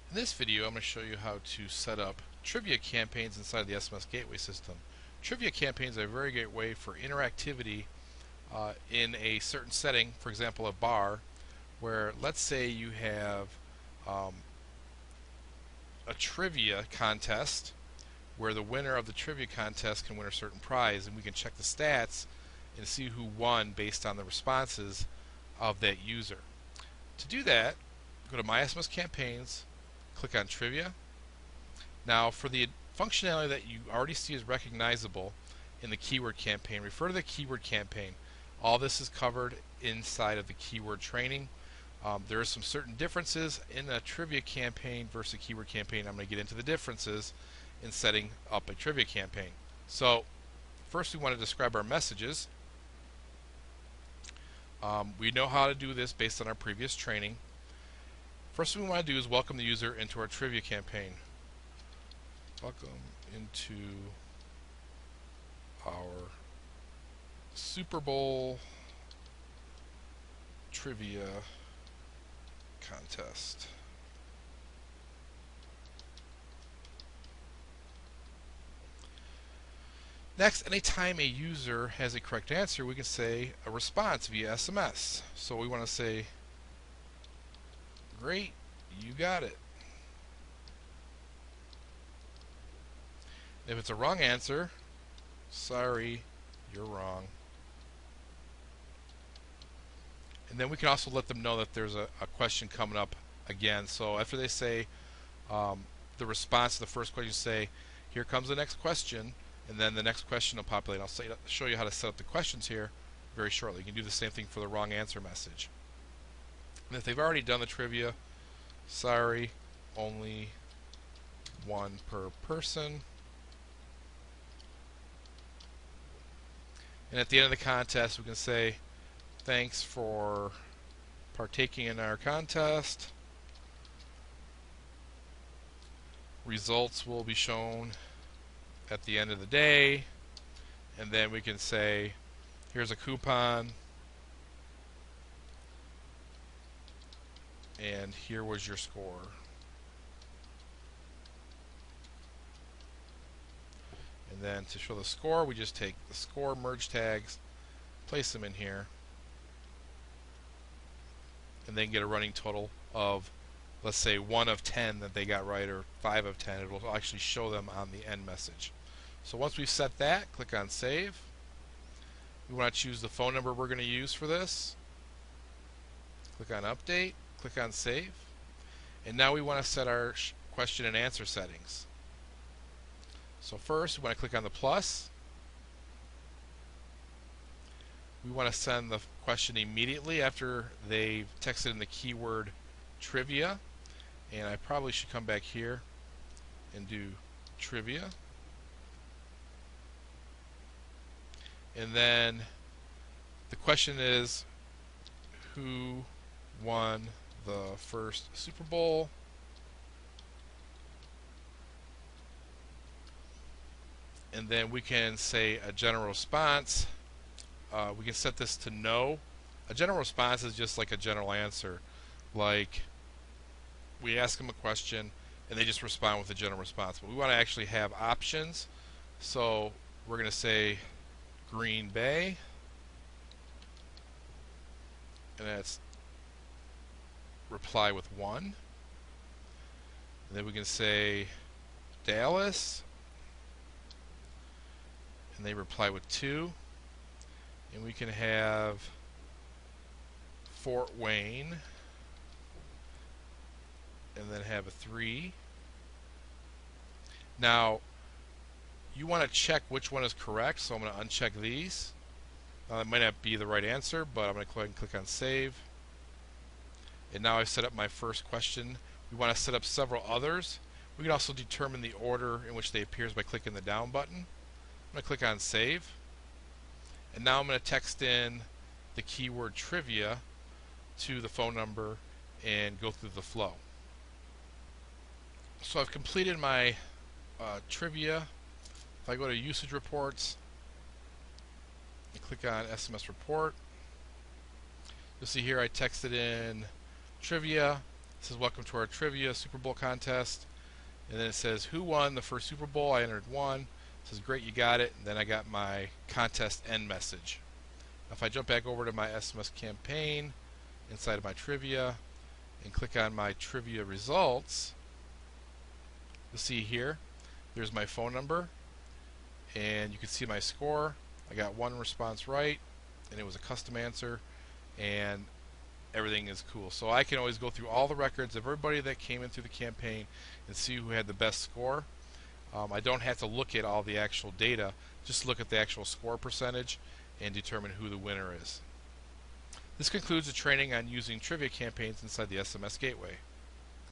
In this video, I'm going to show you how to set up trivia campaigns inside the SMS gateway system. Trivia campaigns are a very great way for interactivity in a certain setting, for example a bar, where let's say you have um, a trivia contest where the winner of the trivia contest can win a certain prize, and we can check the stats and see who won based on the responses of that user. To do that, go to My SMS Campaigns, click on Trivia. Now, for the functionality that you already see is recognizable in the keyword campaign, refer to the keyword campaign. All this is covered inside of the keyword training. There are some certain differences in a trivia campaign versus a keyword campaign. I'm going to get into the differences in setting up a trivia campaign. So, first we want to describe our messages. We know how to do this based on our previous training. First thing we want to do is welcome the user into our trivia campaign. Welcome into our Super Bowl trivia contest. Next, anytime a user has a correct answer, we can say a response via SMS. So we want to say, great, you got it. If it's a wrong answer, sorry, you're wrong. And then we can also let them know that there's a question coming up again. So after they say the response to the first question, say, here comes the next question, and then the next question will populate. I'll show you how to set up the questions here very shortly. You can do the same thing for the wrong answer message. And if they've already done the trivia, sorry, only one per person. And at the end of the contest, we can say, thanks for partaking in our contest. Results will be shown at the end of the day. And then we can say, here's a coupon. And here was your score. And then to show the score, we just take the score merge tags, place them in here, and then get a running total of, let's say, 1 of 10 that they got right, or 5 of 10. It will actually show them on the end message. So once we've set that, click on Save. We want to choose the phone number we're going to use for this. Click on Update, click on Save. And now we want to set our question and answer settings. So first, we want to click on the plus. We want to send the question immediately after they've texted in the keyword trivia. And I probably should come back here and do trivia. And then the question is, who won the first Super Bowl? And then we can say a general response. We can set this to no. A general response is just like a general answer. Like, we ask them a question and they just respond with a general response. But we want to actually have options. So we're going to say Green Bay. And that's reply with 1. And then we can say Dallas. And they reply with 2. And we can have Fort Wayne, and then have a 3. Now, you want to check which one is correct, so I'm going to uncheck these. That might not be the right answer, but I'm going to go ahead and click on Save. And now I've set up my first question. We want to set up several others. We can also determine the order in which they appear by clicking the down button. I'm going to click on Save. And now I'm going to text in the keyword trivia to the phone number and go through the flow. So I've completed my trivia. If I go to usage reports and click on SMS report, you'll see here I texted in trivia It says welcome to our trivia Super Bowl contest, and then it says who won the first Super Bowl. I entered one. It says great, you got it. And then I got my contest end message. If I jump back over to my SMS campaign inside of my trivia and click on my trivia results, you'll see here there's my phone number, and you can see my score. I got one response right, and it was a custom answer, and everything is cool. So I can always go through all the records of everybody that came in through the campaign and see who had the best score. I don't have to look at all the actual data, just look at the actual score percentage and determine who the winner is. This concludes the training on using trivia campaigns inside the SMS Gateway.